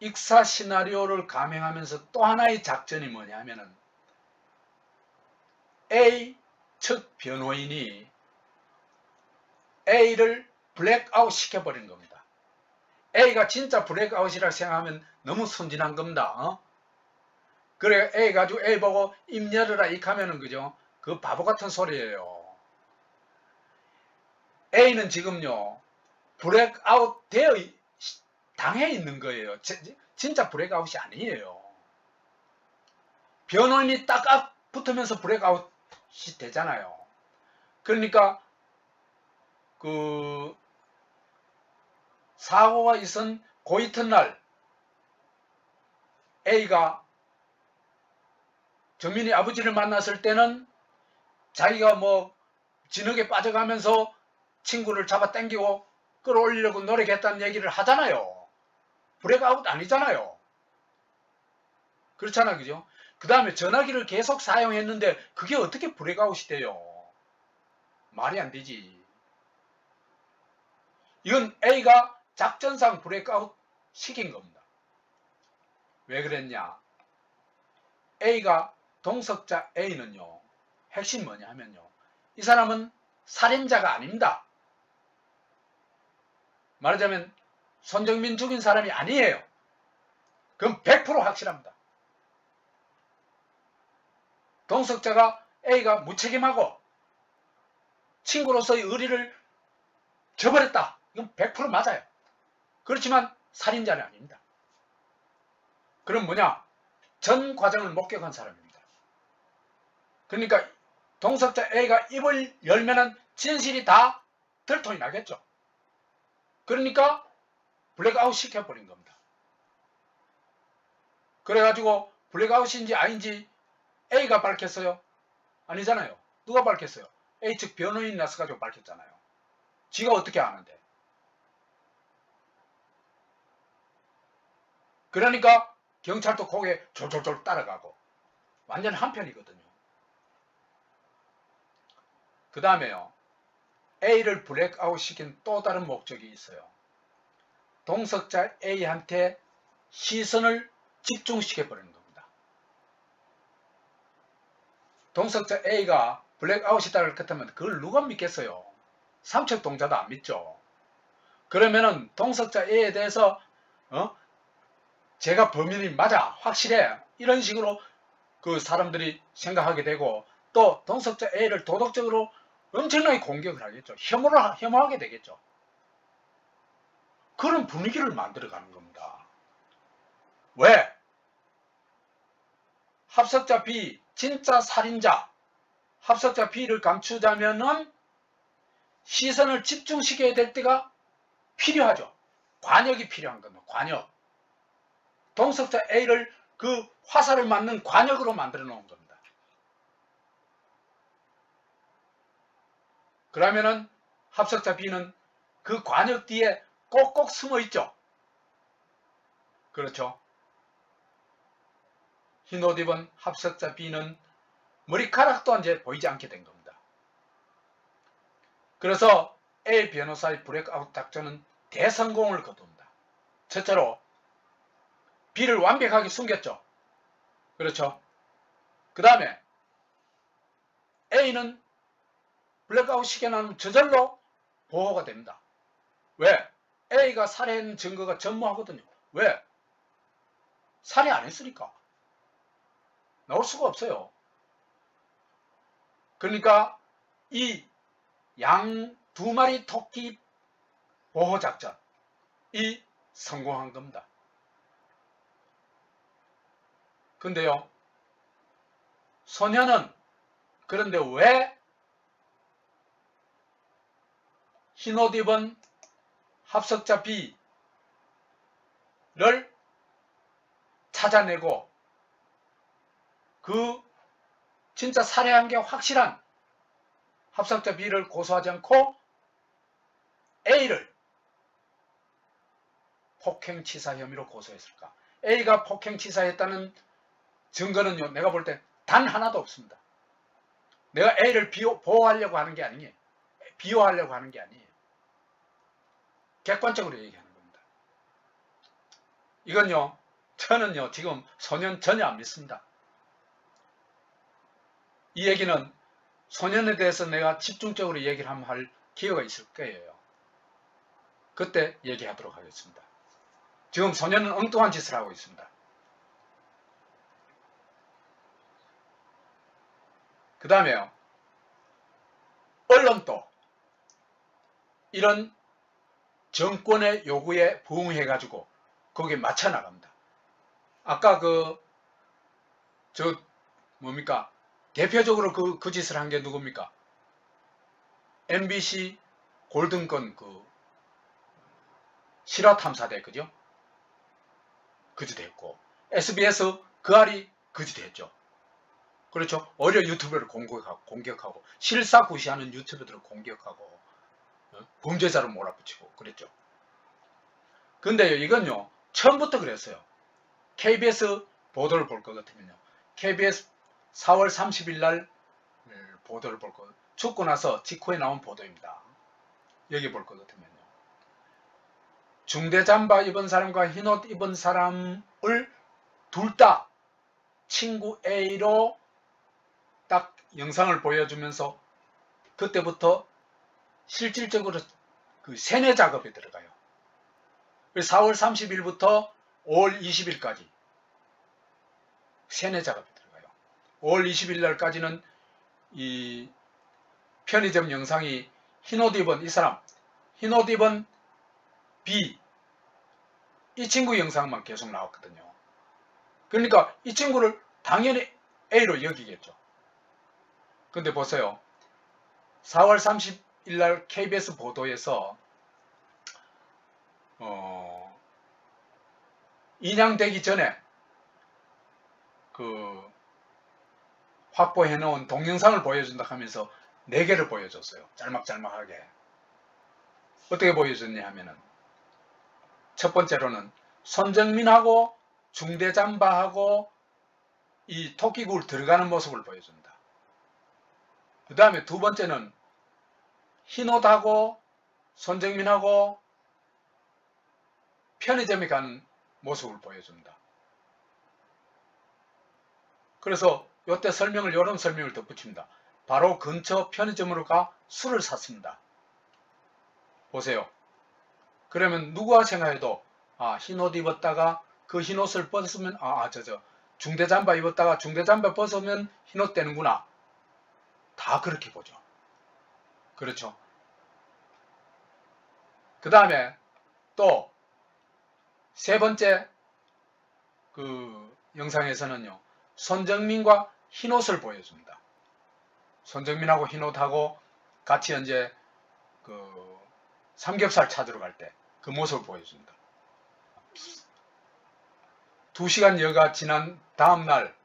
익사 시나리오를 감행하면서 또 하나의 작전이 뭐냐면은 A 측 변호인이 A를 블랙아웃 시켜버린 겁니다. A가 진짜 블랙아웃이라고 생각하면 너무 순진한 겁니다. 그래 A 가지고 A 보고 입 열어라 이하면은 그죠? 그 바보 같은 소리예요. A는 지금요 블랙아웃 되어 당해 있는 거예요. 진짜 블랙아웃이 아니에요. 변호인이 딱 붙으면서 블랙아웃이 되잖아요. 그러니까 그 사고가 있은 그 이튿날 A가 정민이 아버지를 만났을 때는 자기가 뭐 진흙에 빠져가면서 친구를 잡아 당기고 끌어올리려고 노력했다는 얘기를 하잖아요. 블랙아웃 아니잖아요. 그렇잖아, 그죠? 그 다음에 전화기를 계속 사용했는데 그게 어떻게 블랙아웃이 돼요? 말이 안 되지. 이건 A가 작전상 블랙아웃 시킨 겁니다. 왜 그랬냐? A가 동석자 A는요, 핵심 뭐냐 하면요, 이 사람은 살인자가 아닙니다. 말하자면 손정민 죽인 사람이 아니에요. 그건 100% 확실합니다. 동석자가 A가 무책임하고 친구로서의 의리를 저버렸다. 이건 100% 맞아요. 그렇지만 살인자는 아닙니다. 그럼 뭐냐? 전 과정을 목격한 사람입니다. 그러니까 동석자 A가 입을 열면은 진실이 다 들통이 나겠죠. 그러니까 블랙아웃 시켜버린 겁니다. 그래가지고 블랙아웃인지 아닌지 A가 밝혔어요? 아니잖아요. 누가 밝혔어요? A 측 변호인이 나서가지고 밝혔잖아요. 지가 어떻게 아는데. 그러니까 경찰도 거기에 졸졸졸 따라가고 완전 한편이거든요. 그 다음에요, A를 블랙아웃 시킨 또 다른 목적이 있어요. 동석자 A한테 시선을 집중시켜버리는 겁니다. 동석자 A가 블랙아웃이다를 같으면 그걸 누가 믿겠어요? 삼척동자도 안 믿죠. 그러면은 동석자 A에 대해서 제가 범인이 맞아, 확실해, 이런 식으로 그 사람들이 생각하게 되고, 또 동석자 A를 도덕적으로 엄청나게 공격을 하겠죠. 혐오하게 되겠죠. 그런 분위기를 만들어가는 겁니다. 왜? 합석자 B, 진짜 살인자, 합석자 B를 감추자면은 시선을 집중시켜야 될 때가 필요하죠. 관역이 필요한 겁니다. 관역. 동석자 A를 그 화살을 맞는 관역으로 만들어 놓은 겁니다. 그러면은 합석자 B는 그 관역 뒤에 꼭꼭 숨어 있죠. 그렇죠. 흰 옷 입은 합석자 B는 머리카락도 이제 보이지 않게 된 겁니다. 그래서 A 변호사의 블랙아웃 작전은 대성공을 거둡니다. 첫째로 B를 완벽하게 숨겼죠. 그렇죠. 그 다음에 A는 블랙아웃 시켜놓으면 저절로 보호가 됩니다. 왜? A가 살해한 증거가 전무하거든요. 왜? 살해 안 했으니까. 나올 수가 없어요. 그러니까 이 양 두 마리 토끼 보호작전이 성공한 겁니다. 근데요, 소녀는 그런데 왜 흰옷 입은 합석자 B를 찾아내고 그 진짜 살해한 게 확실한 합성자 B를 고소하지 않고 A를 폭행치사 혐의로 고소했을까? A가 폭행치사했다는 증거는요, 내가 볼 때 단 하나도 없습니다. 내가 A를 보호하려고 하는 게 아니에요. 비호하려고 하는 게 아니에요. 객관적으로 얘기하는 겁니다. 이건요, 저는요, 지금 소년 전혀 안 믿습니다. 이 얘기는 소년에 대해서 내가 집중적으로 얘기를 한번 할 기회가 있을 거예요. 그때 얘기하도록 하겠습니다. 지금 소년은 엉뚱한 짓을 하고 있습니다. 그 다음에요, 언론도 이런 정권의 요구에 부응해가지고 거기에 맞춰 나갑니다. 아까 뭡니까? 대표적으로 그 짓을 한 게 누굽니까? MBC 골든건 실화탐사대, 그죠? 그지도 했고, SBS 그알이 그지도 했죠. 그렇죠? 어려 유튜버를 공격하고 실사구시하는 유튜버들을 공격하고 범죄자를 몰아붙이고 그랬죠. 근데요, 이건요, 처음부터 그랬어요. KBS 보도를 볼 것 같으면요, KBS 4월 30일 날 보도를 볼 것, 죽고 나서 직후에 나온 보도입니다. 여기 볼 것 같으면요, 중대잠바 입은 사람과 흰옷 입은 사람을 둘 다 친구 A로 딱 영상을 보여주면서 그때부터 실질적으로 그 세뇌 작업에 들어가요. 4월 30일부터 5월 20일까지 세뇌 작업에 들어가요. 5월 20일 날까지는 이 편의점 영상이 흰옷 입은 이 사람, 흰옷 입은 B, 이 친구 영상만 계속 나왔거든요. 그러니까 이 친구를 당연히 A로 여기겠죠. 근데 보세요. 4월 30일 날 KBS 보도에서 인양되기 전에 확보해 놓은 동영상을 보여준다 하면서 4개를 보여줬어요. 짤막짤막하게. 어떻게 보여줬냐 하면은, 첫 번째로는 손정민하고 중대잠바하고 이 토끼굴 들어가는 모습을 보여준다. 그 다음에 두 번째는 흰옷하고 손정민하고 편의점에 가는 모습을 보여준다. 그래서 이때 이런 설명을 덧붙입니다. 바로 근처 편의점으로 가 술을 샀습니다. 보세요. 그러면 누구가 생각해도 흰옷 입었다가 그 흰옷을 벗으면 중대잠바 입었다가 중대잠바 벗으면 흰옷 되는구나. 다 그렇게 보죠. 그렇죠. 그 다음에 또 세 번째 영상에서는요, 손정민과 흰옷을 보여줍니다. 손정민하고 흰옷하고 같이 이제 삼겹살 찾으러 갈 때 그 모습을 보여줍니다. 2시간 여가 지난 다음날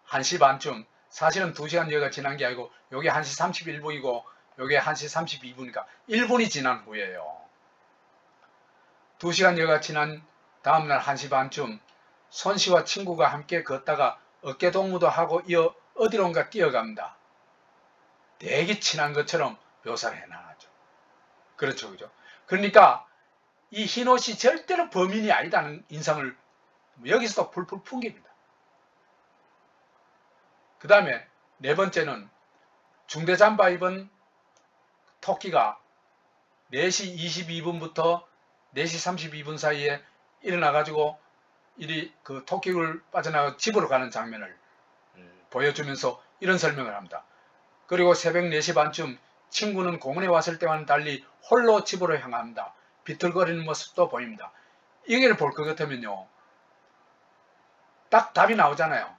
1시 반쯤, 사실은 2시간 여가 지난 게 아니고 여기 1시 31분이고 여기 1시 32분이니까 1분이 지난 후에요. 2시간 여가 지난 다음날 1시 반쯤 손씨와 친구가 함께 걷다가 어깨동무도 하고 어디론가 뛰어갑니다. 되게 친한 것처럼 묘사를 해놔죠. 그렇죠, 그죠? 그러니까 이 흰옷이 절대로 범인이 아니다는 인상을 여기서도 풀풀 풍깁니다. 그 다음에 네 번째는 중대잠바 입은 토끼가 4시 22분부터 4시 32분 사이에 일어나가지고 그 토끼를 빠져나가 집으로 가는 장면을 보여주면서 이런 설명을 합니다. 그리고 새벽 4시 반쯤 친구는 공원에 왔을 때와는 달리 홀로 집으로 향합니다. 비틀거리는 모습도 보입니다. 여기를 볼 것 같으면요, 딱 답이 나오잖아요.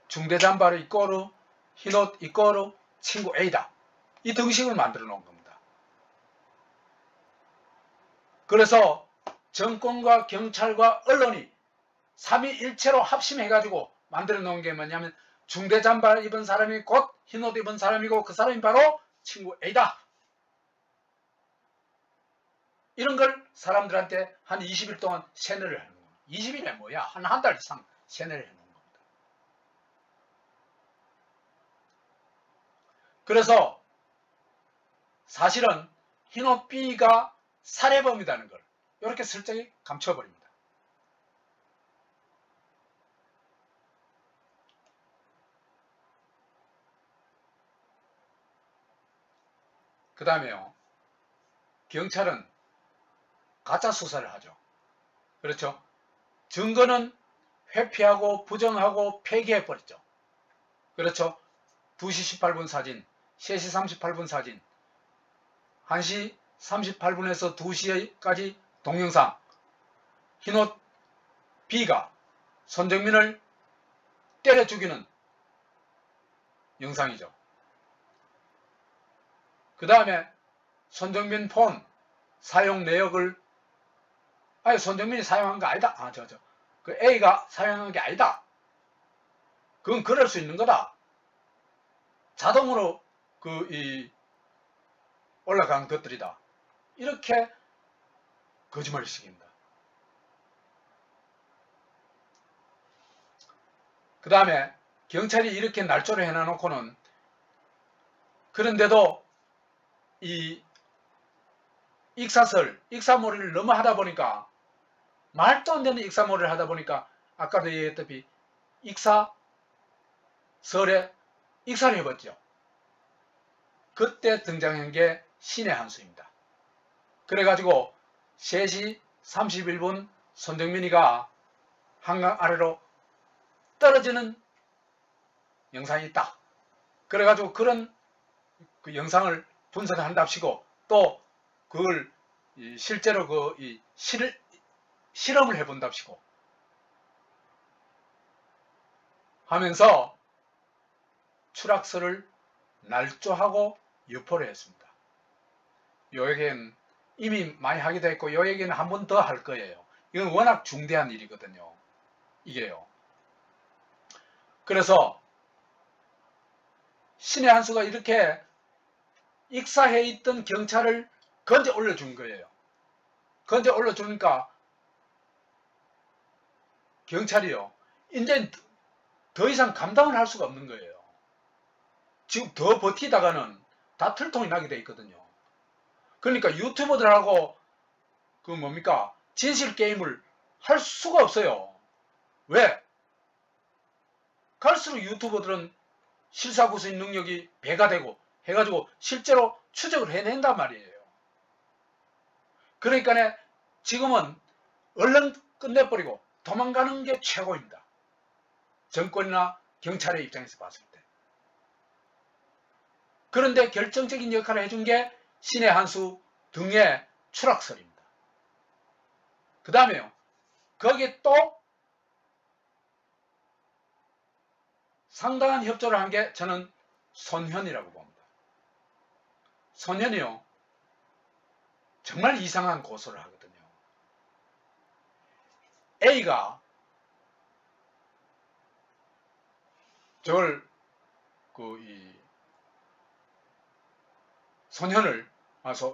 중대잠바를 입고로 흰옷 입고로 친구 A다. 이 등식을 만들어 놓은 겁니다. 그래서 정권과 경찰과 언론이 삼위일체로 합심해가지고 만들어 놓은 게 뭐냐면 중대 잠바 입은 사람이 곧 흰옷 입은 사람이고 그 사람이 바로 친구 A다. 이런 걸 사람들한테 한 20일 동안 세뇌를 하는 겁니다. 20일에 뭐야? 한 달 이상 세뇌를 해놓은 겁니다. 그래서 사실은 흰옷 B가 살해범이라는 걸 이렇게 슬쩍이 감춰버립니다. 그 다음에요. 경찰은 가짜 수사를 하죠. 그렇죠? 증거는 회피하고 부정하고 폐기해버리죠. 그렇죠? 2시 18분 사진, 3시 38분 사진, 1시 38분에서 2시까지 동영상, 흰옷 B가 손정민을 때려 죽이는 영상이죠. 그 다음에 손정민 폰 사용 내역을 아니 손정민이 사용한 거 아니다. 그 A가 사용한 게 아니다. 그건 그럴 수 있는 거다. 자동으로 올라간 것들이다. 이렇게 거짓말을 시킵니다. 그 다음에 경찰이 이렇게 날조를 해놔놓고는 그런데도 이 익사몰이를 너무 하다 보니까 말도 안 되는 익사몰이를 하다 보니까 아까도 얘기했다시피 익사설에 익사를 해봤죠. 그때 등장한 게 신의 한수입니다. 그래가지고 3시 31분 손정민이가 한강 아래로 떨어지는 영상이 있다. 그래가지고 그런 그 영상을 분석을 한답시고 또 그걸 실제로 실험을 해본답시고 하면서 추락설을 날조하고 유포를 했습니다. 요 얘기는 이미 많이 하기도 했고 요 얘기는 한 번 더 할 거예요. 이건 워낙 중대한 일이거든요. 이게요. 그래서 신의 한수가 이렇게 익사해 있던 경찰을 건져 올려준 거예요. 건져 올려주니까 경찰이요. 이제 더 이상 감당을 할 수가 없는 거예요. 지금 더 버티다가는 다 틀통이 나게 돼 있거든요. 그러니까 유튜버들하고 진실 게임을 할 수가 없어요. 왜? 갈수록 유튜버들은 실사구수인 능력이 배가 되고 해가지고 실제로 추적을 해낸단 말이에요. 그러니까 지금은 얼른 끝내버리고 도망가는 게 최고입니다. 정권이나 경찰의 입장에서 봤을 때. 그런데 결정적인 역할을 해준 게 신의 한수 등의 추락설입니다. 그 다음에요. 거기에 또 상당한 협조를 한 게 저는 손현이라고 봅니다. 손현이요. 정말 이상한 고소를 하거든요. A가 저걸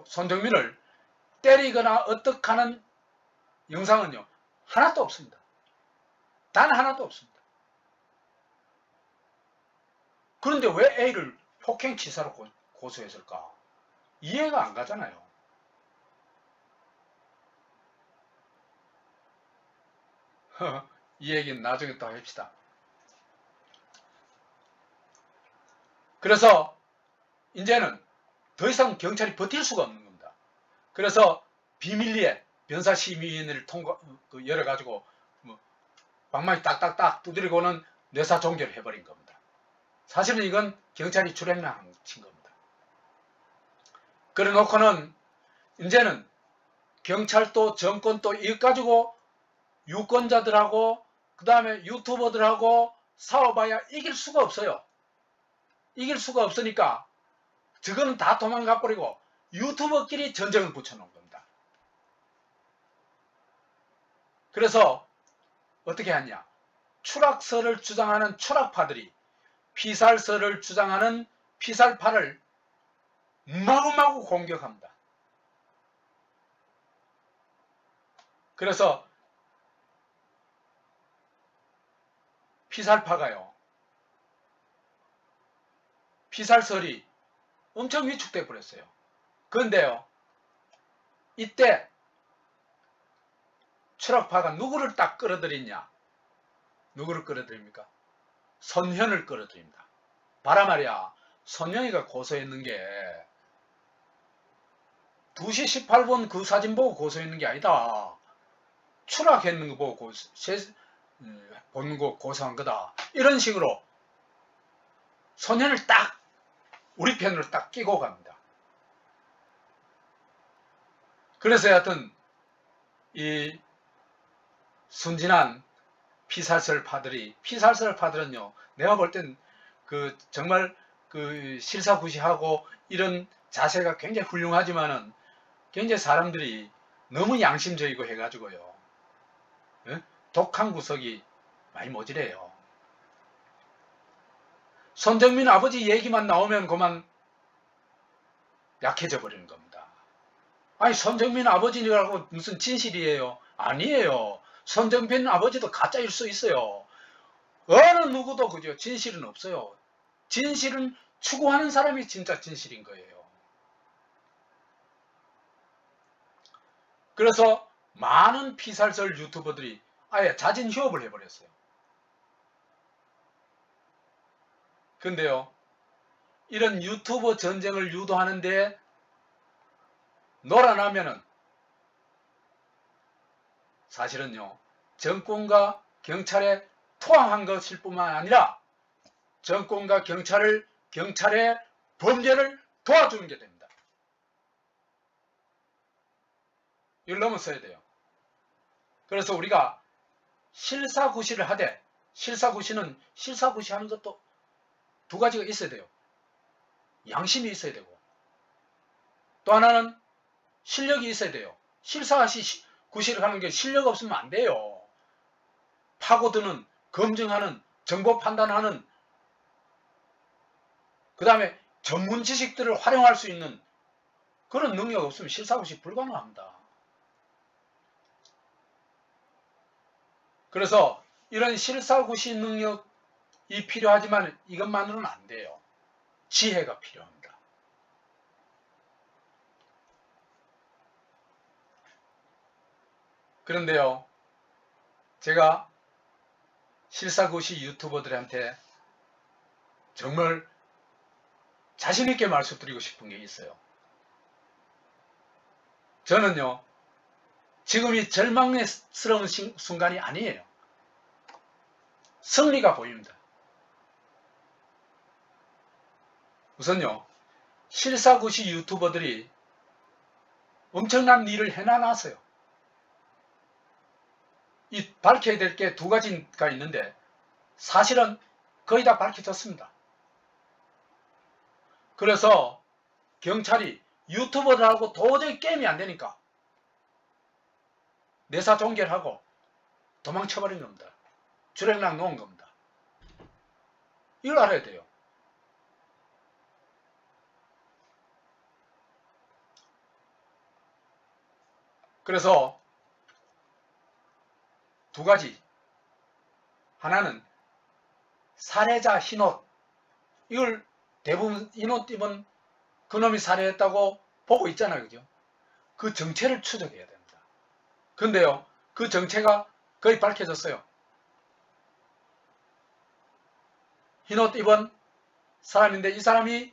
손정민을 때리거나 어떡하는 영상은요. 하나도 없습니다. 단 하나도 없습니다. 그런데 왜 A를 폭행치사로 고소했을까? 이해가 안 가잖아요. 이 얘기는 나중에 또 합시다. 그래서 이제는 더 이상 경찰이 버틸 수가 없는 겁니다. 그래서 비밀리에 변사심의위원회를 열어가지고 방망이 딱딱딱 두드리고는 뇌사 종결을 해버린 겁니다. 사실은 이건 경찰이 주량랑 친 겁니다. 그래 놓고는 이제는 경찰도 정권도 이것 가지고 유권자들하고 그 다음에 유튜버들하고 싸워봐야 이길 수가 없어요. 이길 수가 없으니까 저거는 다 도망가 버리고 유튜버끼리 전쟁을 붙여놓은 겁니다. 그래서 어떻게 하냐? 추락설을 주장하는 추락파들이 피살설을 주장하는 피살파를 마구마구 공격합니다. 그래서 피살파가요, 피살설이 엄청 위축돼 버렸어요. 그런데요, 이때 추락파가 누구를 딱 끌어들이냐? 누구를 끌어들입니까? 선현을 끌어들입니다. 봐라 말이야, 선현이가 고소했는 게 2시 18분 그 사진 보고 고소했는 게 아니다. 추락했는 거 보고 보는 거 고소한 거다. 이런 식으로 선현을 딱 우리 편으로 딱 끼고 갑니다. 그래서 하여튼 이 순진한 피살설파들은요, 내가 볼 땐 정말 실사구시하고 이런 자세가 굉장히 훌륭하지만은 굉장히 사람들이 너무 양심적이고 해가지고요, 독한 구석이 많이 모자래요. 손정민 아버지 얘기만 나오면 그만 약해져 버리는 겁니다. 아니, 손정민 아버지라고 무슨 진실이에요? 아니에요. 손정민 아버지도 가짜일 수 있어요. 어느 누구도 그죠, 진실은 없어요. 진실은 추구하는 사람이 진짜 진실인 거예요. 그래서 많은 피살설 유튜버들이 아예 자진 휴업을 해버렸어요. 근데요, 이런 유튜버 전쟁을 유도하는데 놀아나면은 사실은요, 정권과 경찰에 투항한 것일 뿐만 아니라 정권과 경찰의 범죄를 도와주는 게 됩니다. 이걸 넘어서야 돼요. 그래서 우리가 실사구시를 하되, 실사구시하는 것도 두 가지가 있어야 돼요. 양심이 있어야 되고, 또 하나는 실력이 있어야 돼요. 실사구시를 하는 게 실력 없으면 안 돼요. 파고드는, 검증하는, 정보 판단하는, 그 다음에 전문 지식들을 활용할 수 있는 그런 능력 없으면 실사구시 불가능합니다. 그래서 이런 실사구시 능력이 필요하지만 이것만으로는 안 돼요. 지혜가 필요합니다. 그런데요, 제가 실사구시 유튜버들한테 정말 자신있게 말씀드리고 싶은 게 있어요. 저는요, 지금이 절망스러운 순간이 아니에요. 승리가 보입니다. 우선요, 실사구시 유튜버들이 엄청난 일을 해놔놨어요. 이 밝혀야 될 게 두 가지가 있는데 사실은 거의 다 밝혀졌습니다. 그래서 경찰이 유튜버들하고 도저히 게임이 안 되니까 내사 종결하고 도망쳐버린 겁니다. 주랭랑 놓은 겁니다. 이걸 알아야 돼요. 그래서 두 가지. 하나는 살해자 흰옷. 이걸 대부분 흰옷 입은 그놈이 살해했다고 보고 있잖아요. 그죠? 그 정체를 추적해야 됩니다. 근데요, 그 정체가 거의 밝혀졌어요. 흰옷 입은 사람인데 이 사람이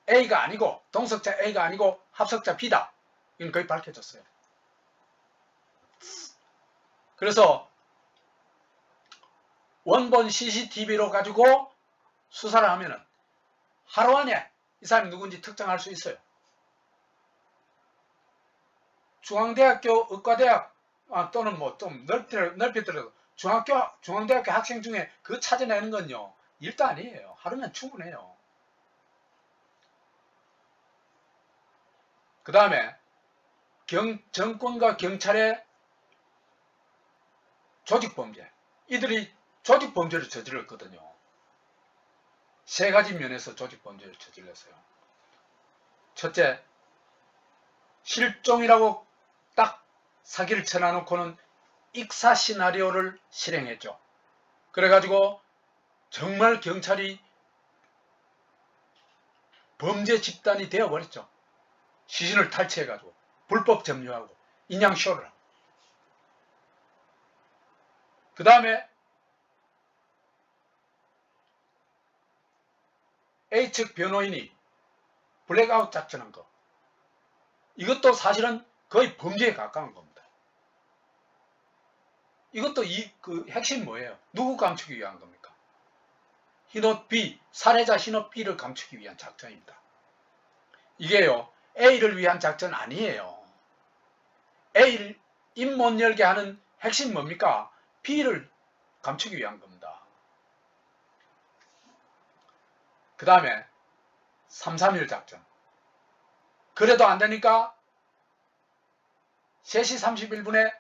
A가 아니고, 동석자 A가 아니고 합석자 B다. 이건 거의 밝혀졌어요. 그래서 원본 CCTV로 가지고 수사를 하면은 하루 안에 이 사람이 누군지 특정할 수 있어요. 중앙대학교 의과대학 또는 뭐 좀 넓게 들어도 중앙대학교 학생 중에 그 찾아내는 건요, 일도 아니에요. 하루면 충분해요. 그 다음에 정권과 경찰의 조직범죄. 이들이 조직범죄를 저질렀거든요. 세 가지 면에서 조직범죄를 저질렀어요. 첫째, 실종이라고 딱 사기를 쳐놔놓고는 익사 시나리오를 실행했죠. 그래가지고 정말 경찰이 범죄 집단이 되어버렸죠. 시신을 탈취해가지고 불법 점유하고 인양쇼를 하고. 그 다음에 A측 변호인이 블랙아웃 작전한 거, 이것도 사실은 거의 범죄에 가까운 겁니다. 이것도 그 핵심 뭐예요? 누구 감추기 위한 겁니까? 흰옷 B, 살해자 흰옷 B를 감추기 위한 작전입니다. 이게요, A를 위한 작전 아니에요. A를 입 못 열게 하는 핵심 뭡니까? B를 감추기 위한 겁니다. 그 다음에 331 작전. 그래도 안 되니까 3시 31분에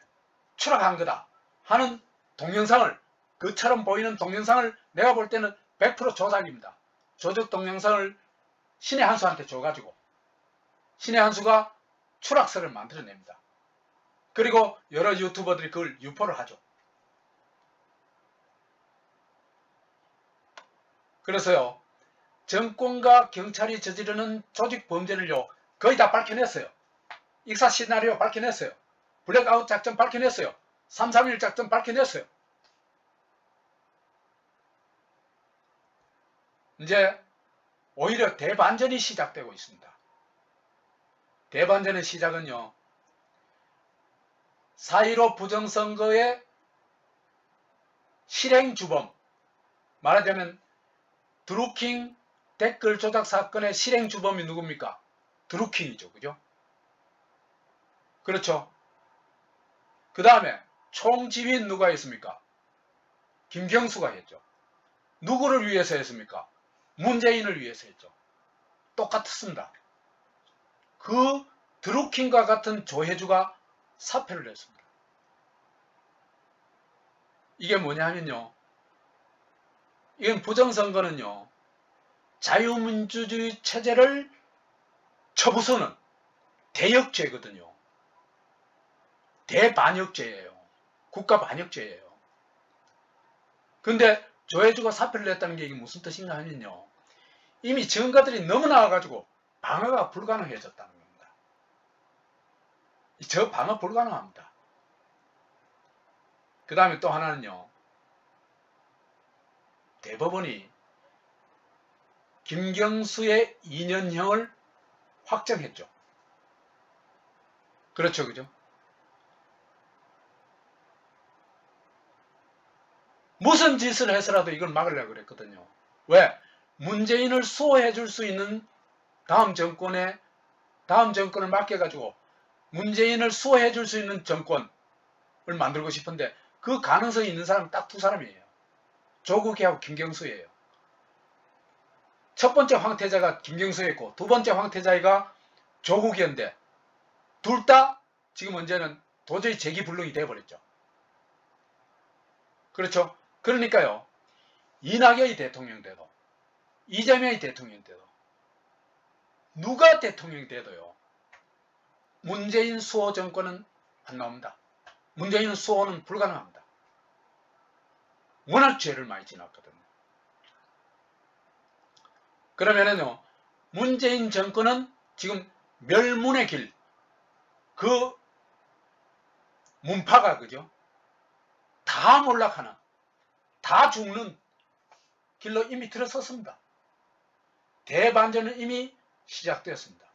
추락한 거다 하는 동영상을, 그처럼 보이는 동영상을 내가 볼 때는 100% 조작입니다. 조작 동영상을 신의 한수한테 줘가지고 신의 한수가 추락설을 만들어냅니다. 그리고 여러 유튜버들이 그걸 유포를 하죠. 그래서요, 정권과 경찰이 저지르는 조직 범죄를요 거의 다 밝혀냈어요. 익사 시나리오 밝혀냈어요. 블랙아웃 작전 밝혀냈어요. 331 작전 밝혀냈어요. 이제 오히려 대반전이 시작되고 있습니다. 대반전의 시작은요, 4.15 부정선거의 실행주범, 말하자면 드루킹 댓글 조작 사건의 실행주범이 누굽니까? 드루킹이죠. 그죠? 그렇죠. 그 다음에 총지휘인 누가 했습니까? 김경수가 했죠. 누구를 위해서 했습니까? 문재인을 위해서 했죠. 똑같습니다. 그 드루킹과 같은 조혜주가 사표를 냈습니다. 이게 뭐냐면요, 이건 부정선거는요, 자유민주주의 체제를 쳐부수는 대역죄거든요. 대반역죄예요. 국가반역죄예요. 근데 조혜주가 사표를 냈다는 게 이게 무슨 뜻인가 하면요, 이미 증거들이 너무 나와가지고 방어가 불가능해졌다는 겁니다. 저 방어 불가능합니다. 그 다음에 또 하나는요, 대법원이 김경수의 2년형을 확정했죠. 그렇죠, 그죠? 무슨 짓을 해서라도 이걸 막으려고 그랬거든요. 왜? 문재인을 수호해 줄 수 있는 다음 정권을 맡겨가지고 문재인을 수호해 줄 수 있는 정권을 만들고 싶은데 그 가능성이 있는 사람은 딱 두 사람이에요. 조국이하고 김경수예요. 첫 번째 황태자가 김경수였고 두 번째 황태자가 조국이었는데 둘 다 지금 문제는 도저히 재기불능이 돼버렸죠. 그렇죠? 그러니까요, 이낙연이 대통령 돼도 이재명이 대통령 돼도 누가 대통령이 돼도요, 문재인 수호 정권은 안 나옵니다. 문재인 수호는 불가능합니다. 워낙 죄를 많이 지났거든요. 그러면은요, 문재인 정권은 지금 멸문의 길, 그 문파가, 그죠? 다 몰락하는, 다 죽는 길로 이미 들어섰습니다. 대반전은 이미 시작되었습니다.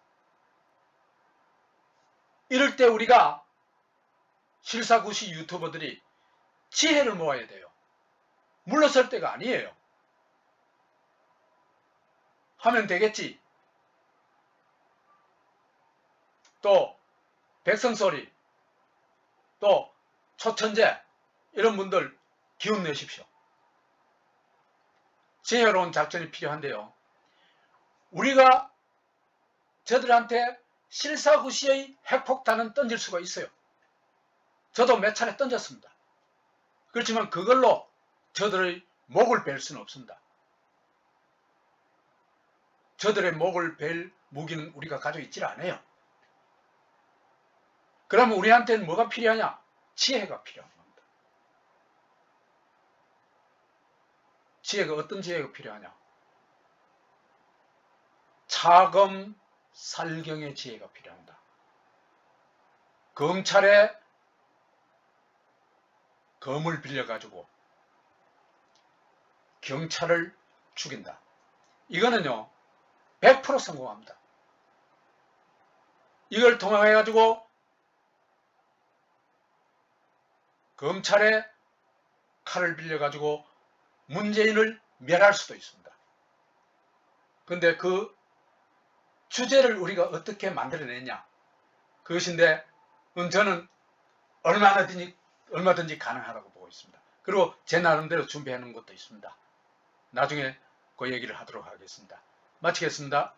이럴 때 우리가 실사구시 유튜버들이 지혜를 모아야 돼요. 물러설 때가 아니에요. 하면 되겠지. 또 백성소리, 또 초천재, 이런 분들 기운 내십시오. 지혜로운 작전이 필요한데요, 우리가 저들한테 실사구시의 핵폭탄은 던질 수가 있어요. 저도 몇 차례 던졌습니다. 그렇지만 그걸로 저들의 목을 벨 수는 없습니다. 저들의 목을 벨 무기는 우리가 가지고 있질 않아요. 그러면 우리한테는 뭐가 필요하냐? 지혜가 필요한 겁니다. 지혜가 어떤 지혜가 필요하냐? 차검 살경의 지혜가 필요합니다. 검찰에 검을 빌려가지고 경찰을 죽인다. 이거는요 100% 성공합니다. 이걸 통해가지고 검찰에 칼을 빌려가지고 문재인을 멸할 수도 있습니다. 근데 그 주제를 우리가 어떻게 만들어냈냐 그것인데 저는 얼마든지 가능하다고 보고 있습니다. 그리고 제 나름대로 준비해 놓은 것도 있습니다. 나중에 그 얘기를 하도록 하겠습니다. 마치겠습니다.